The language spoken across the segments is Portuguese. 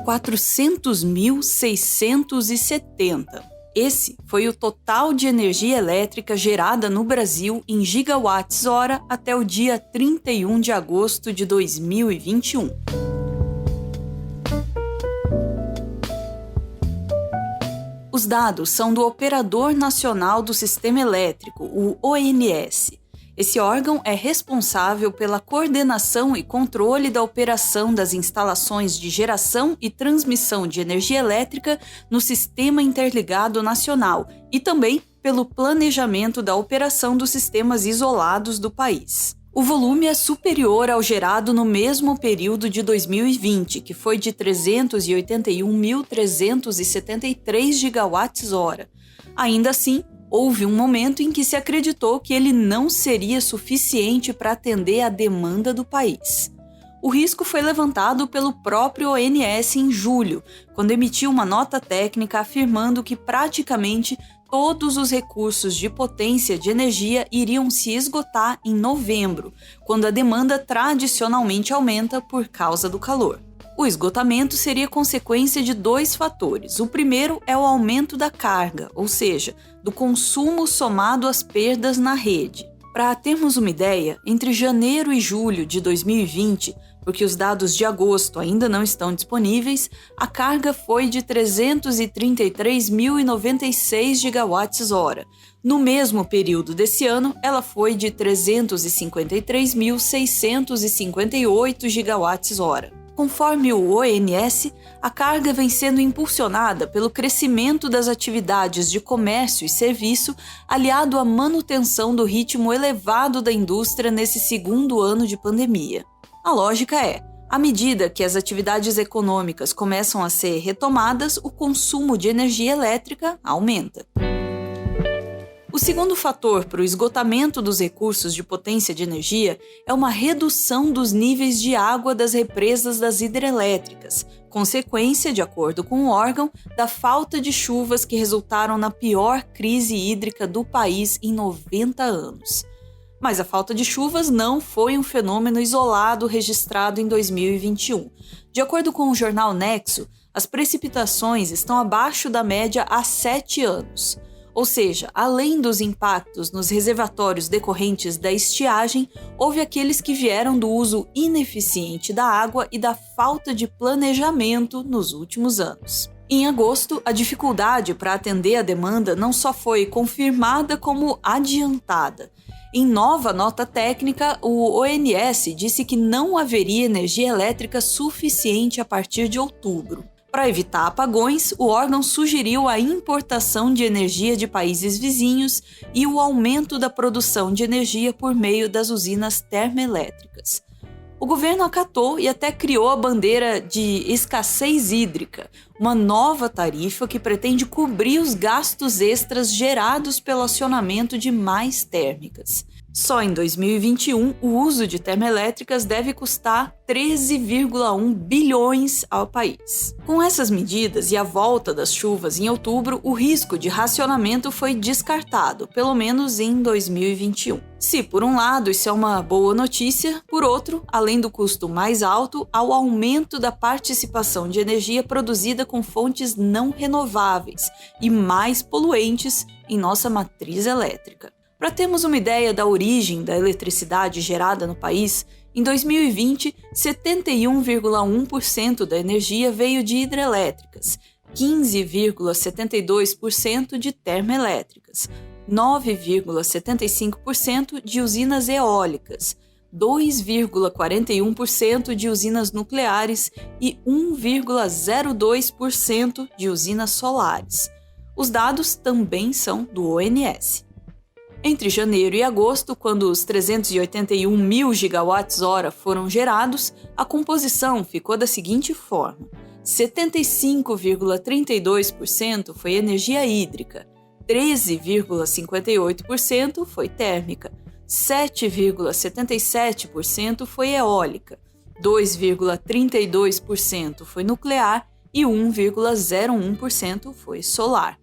400.670. Esse foi o total de energia elétrica gerada no Brasil em gigawatts-hora até o dia 31 de agosto de 2021. Os dados são do Operador Nacional do Sistema Elétrico, o ONS. Esse órgão é responsável pela coordenação e controle da operação das instalações de geração e transmissão de energia elétrica no Sistema Interligado Nacional e também pelo planejamento da operação dos sistemas isolados do país. O volume é superior ao gerado no mesmo período de 2020, que foi de 381.373 gigawatts-hora. Ainda assim, houve um momento em que se acreditou que ele não seria suficiente para atender à demanda do país. O risco foi levantado pelo próprio ONS em julho, quando emitiu uma nota técnica afirmando que praticamente todos os recursos de potência de energia iriam se esgotar em novembro, quando a demanda tradicionalmente aumenta por causa do calor. O esgotamento seria consequência de dois fatores. O primeiro é o aumento da carga, ou seja, do consumo somado às perdas na rede. Para termos uma ideia, entre janeiro e julho de 2020, porque os dados de agosto ainda não estão disponíveis, a carga foi de 333.096 gigawatts-hora. No mesmo período desse ano, ela foi de 353.658 gigawatts-hora. Conforme o ONS, a carga vem sendo impulsionada pelo crescimento das atividades de comércio e serviço, aliado à manutenção do ritmo elevado da indústria nesse segundo ano de pandemia. A lógica é, à medida que as atividades econômicas começam a ser retomadas, o consumo de energia elétrica aumenta. O segundo fator para o esgotamento dos recursos de potência de energia é uma redução dos níveis de água das represas das hidrelétricas, consequência, de acordo com o órgão, da falta de chuvas que resultaram na pior crise hídrica do país em 90 anos. Mas a falta de chuvas não foi um fenômeno isolado registrado em 2021. De acordo com o jornal Nexo, as precipitações estão abaixo da média há 7 anos. Ou seja, além dos impactos nos reservatórios decorrentes da estiagem, houve aqueles que vieram do uso ineficiente da água e da falta de planejamento nos últimos anos. Em agosto, a dificuldade para atender a demanda não só foi confirmada como adiantada. Em nova nota técnica, o ONS disse que não haveria energia elétrica suficiente a partir de outubro. Para evitar apagões, o órgão sugeriu a importação de energia de países vizinhos e o aumento da produção de energia por meio das usinas termoelétricas. O governo acatou e até criou a bandeira de escassez hídrica, uma nova tarifa que pretende cobrir os gastos extras gerados pelo acionamento de mais térmicas. Só em 2021, o uso de termoelétricas deve custar 13,1 bilhões ao país. Com essas medidas e a volta das chuvas em outubro, o risco de racionamento foi descartado, pelo menos em 2021. Se, por um lado, isso é uma boa notícia, por outro, além do custo mais alto, há o aumento da participação de energia produzida com fontes não renováveis e mais poluentes em nossa matriz elétrica. Para termos uma ideia da origem da eletricidade gerada no país, em 2020, 71,1% da energia veio de hidrelétricas, 15,72% de termoelétricas, 9,75% de usinas eólicas, 2,41% de usinas nucleares e 1,02% de usinas solares. Os dados também são do ONS. Entre janeiro e agosto, quando os 381 mil gigawatts-hora foram gerados, a composição ficou da seguinte forma: 75,32% foi energia hídrica, 13,58% foi térmica, 7,77% foi eólica, 2,32% foi nuclear e 1,01% foi solar.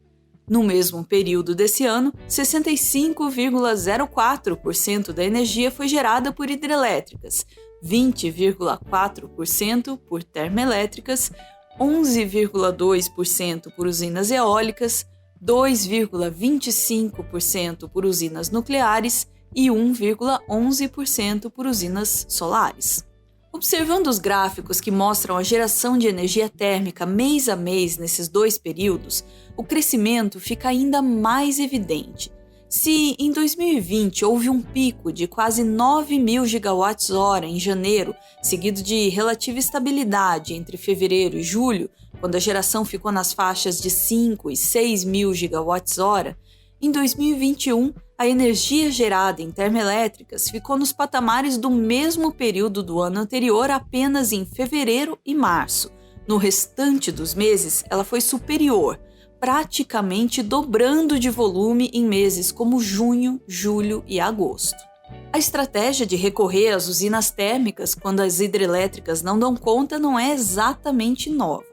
No mesmo período desse ano, 65,04% da energia foi gerada por hidrelétricas, 20,4% por termoelétricas, 11,2% por usinas eólicas, 2,25% por usinas nucleares e 1,11% por usinas solares. Observando os gráficos que mostram a geração de energia térmica mês a mês nesses dois períodos, o crescimento fica ainda mais evidente. Se em 2020 houve um pico de quase 9.000 gigawatts-hora em janeiro, seguido de relativa estabilidade entre fevereiro e julho, quando a geração ficou nas faixas de 5 e 6.000 gigawatts-hora, em 2021 a energia gerada em termoelétricas ficou nos patamares do mesmo período do ano anterior apenas em fevereiro e março. No restante dos meses, ela foi superior, praticamente dobrando de volume em meses como junho, julho e agosto. A estratégia de recorrer às usinas térmicas quando as hidrelétricas não dão conta não é exatamente nova.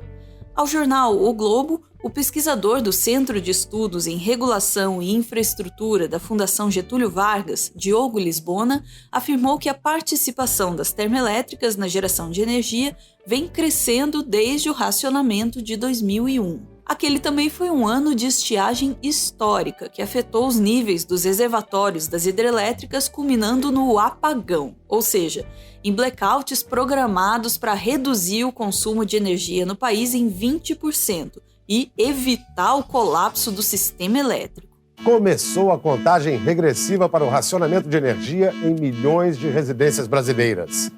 Ao jornal O Globo, o pesquisador do Centro de Estudos em Regulação e Infraestrutura da Fundação Getúlio Vargas, Diogo Lisbona, afirmou que a participação das termoelétricas na geração de energia vem crescendo desde o racionamento de 2001. Aquele também foi um ano de estiagem histórica, que afetou os níveis dos reservatórios das hidrelétricas, culminando no apagão, ou seja, em blackouts programados para reduzir o consumo de energia no país em 20% e evitar o colapso do sistema elétrico. Começou a contagem regressiva para o racionamento de energia em milhões de residências brasileiras.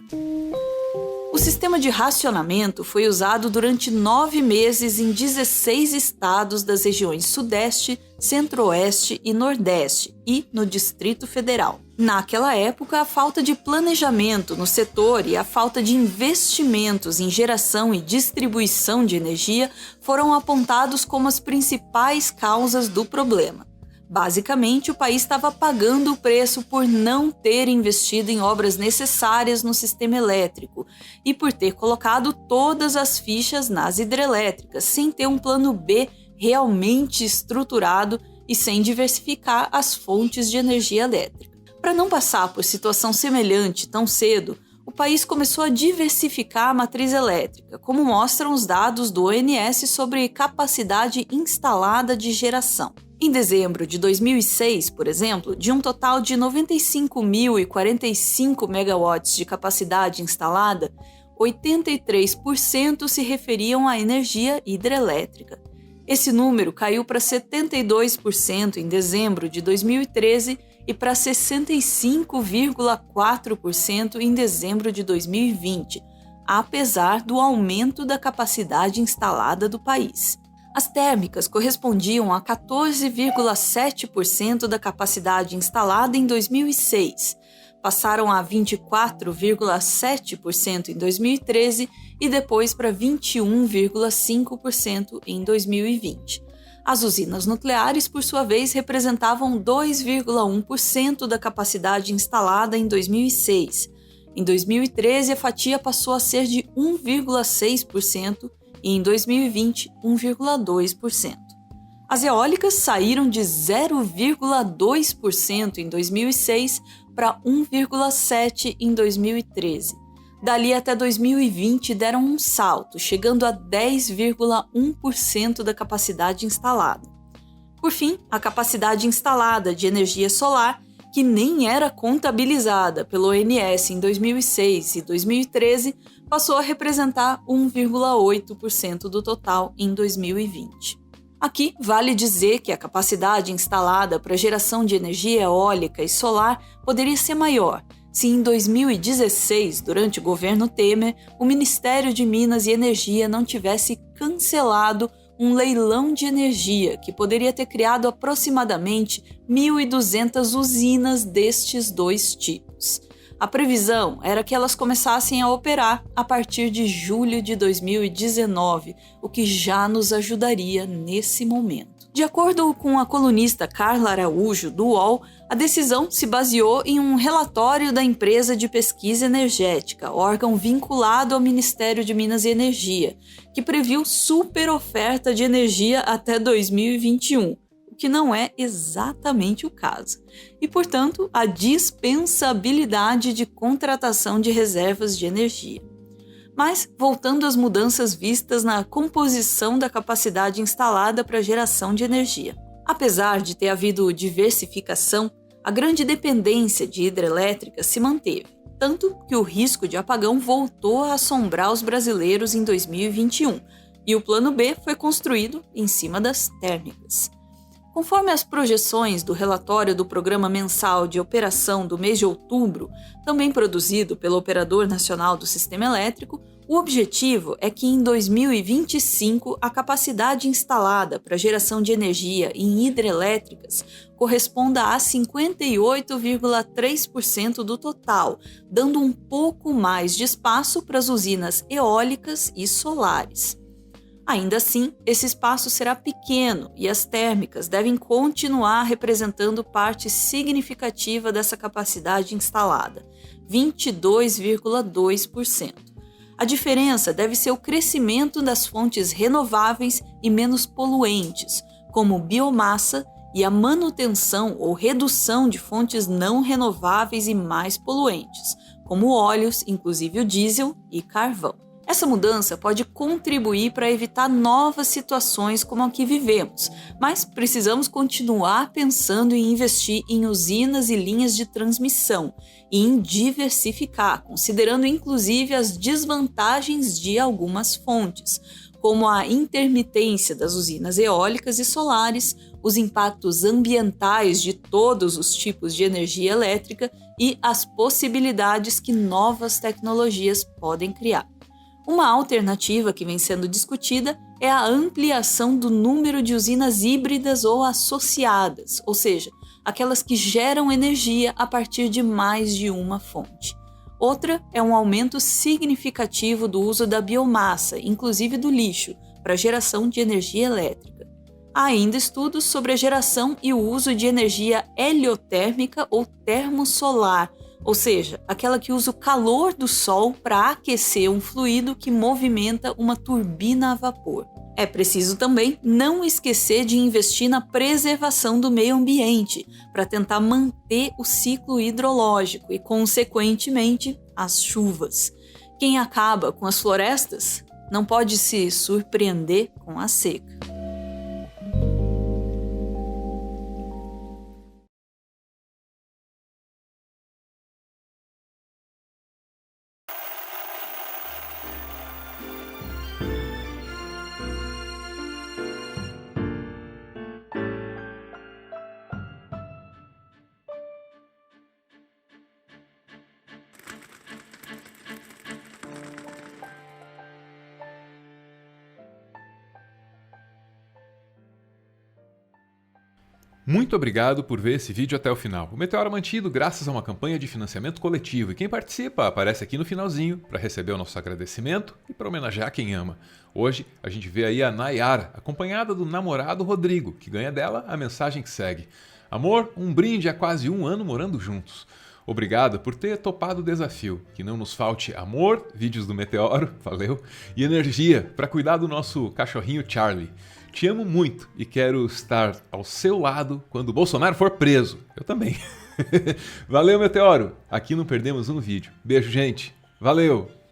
O sistema de racionamento foi usado durante 9 meses em 16 estados das regiões Sudeste, Centro-Oeste e Nordeste e no Distrito Federal. Naquela época, a falta de planejamento no setor e a falta de investimentos em geração e distribuição de energia foram apontados como as principais causas do problema. Basicamente, o país estava pagando o preço por não ter investido em obras necessárias no sistema elétrico e por ter colocado todas as fichas nas hidrelétricas, sem ter um plano B realmente estruturado e sem diversificar as fontes de energia elétrica. Para não passar por situação semelhante tão cedo, o país começou a diversificar a matriz elétrica, como mostram os dados do ONS sobre capacidade instalada de geração. Em dezembro de 2006, por exemplo, de um total de 95.045 megawatts de capacidade instalada, 83% se referiam à energia hidrelétrica. Esse número caiu para 72% em dezembro de 2013 e para 65,4% em dezembro de 2020, apesar do aumento da capacidade instalada do país. As térmicas correspondiam a 14,7% da capacidade instalada em 2006, passaram a 24,7% em 2013 e depois para 21,5% em 2020. As usinas nucleares, por sua vez, representavam 2,1% da capacidade instalada em 2006. Em 2013, a fatia passou a ser de 1,6% e em 2020, 1,2%. As eólicas saíram de 0,2% em 2006 para 1,7% em 2013. Dali até 2020 deram um salto, chegando a 10,1% da capacidade instalada. Por fim, a capacidade instalada de energia solar, que nem era contabilizada pelo ONS em 2006 e 2013, passou a representar 1,8% do total em 2020. Aqui, vale dizer que a capacidade instalada para geração de energia eólica e solar poderia ser maior, se em 2016, durante o governo Temer, o Ministério de Minas e Energia não tivesse cancelado um leilão de energia que poderia ter criado aproximadamente 1.200 usinas destes dois tipos. A previsão era que elas começassem a operar a partir de julho de 2019, o que já nos ajudaria nesse momento. De acordo com a colunista Carla Araújo, do UOL, a decisão se baseou em um relatório da empresa de pesquisa energética, órgão vinculado ao Ministério de Minas e Energia, que previu superoferta de energia até 2021. O que não é exatamente o caso, e, portanto, a dispensabilidade de contratação de reservas de energia. Mas, voltando às mudanças vistas na composição da capacidade instalada para geração de energia. Apesar de ter havido diversificação, a grande dependência de hidrelétricas se manteve, tanto que o risco de apagão voltou a assombrar os brasileiros em 2021, e o Plano B foi construído em cima das térmicas. Conforme as projeções do relatório do Programa Mensal de Operação do mês de outubro, também produzido pelo Operador Nacional do Sistema Elétrico, o objetivo é que em 2025 a capacidade instalada para geração de energia em hidrelétricas corresponda a 58,3% do total, dando um pouco mais de espaço para as usinas eólicas e solares. Ainda assim, esse espaço será pequeno e as térmicas devem continuar representando parte significativa dessa capacidade instalada, 22,2%. A diferença deve ser o crescimento das fontes renováveis e menos poluentes, como biomassa, e a manutenção ou redução de fontes não renováveis e mais poluentes, como óleos, inclusive o diesel e carvão. Essa mudança pode contribuir para evitar novas situações como a que vivemos, mas precisamos continuar pensando em investir em usinas e linhas de transmissão e em diversificar, considerando inclusive as desvantagens de algumas fontes, como a intermitência das usinas eólicas e solares, os impactos ambientais de todos os tipos de energia elétrica e as possibilidades que novas tecnologias podem criar. Uma alternativa que vem sendo discutida é a ampliação do número de usinas híbridas ou associadas, ou seja, aquelas que geram energia a partir de mais de uma fonte. Outra é um aumento significativo do uso da biomassa, inclusive do lixo, para geração de energia elétrica. Há ainda estudos sobre a geração e o uso de energia heliotérmica ou termosolar, ou seja, aquela que usa o calor do sol para aquecer um fluido que movimenta uma turbina a vapor. É preciso também não esquecer de investir na preservação do meio ambiente, para tentar manter o ciclo hidrológico e, consequentemente, as chuvas. Quem acaba com as florestas não pode se surpreender com a seca. Muito obrigado por ver esse vídeo até o final. O Meteoro é mantido graças a uma campanha de financiamento coletivo e quem participa aparece aqui no finalzinho para receber o nosso agradecimento e para homenagear quem ama. Hoje a gente vê aí a Nayara, acompanhada do namorado Rodrigo, que ganha dela a mensagem que segue: amor, um brinde há quase 1 ano morando juntos. Obrigado por ter topado o desafio. Que não nos falte amor, vídeos do Meteoro, valeu, e energia para cuidar do nosso cachorrinho Charlie. Te amo muito e quero estar ao seu lado quando o Bolsonaro for preso. Eu também. Valeu, Meteoro. Aqui não perdemos um vídeo. Beijo, gente. Valeu!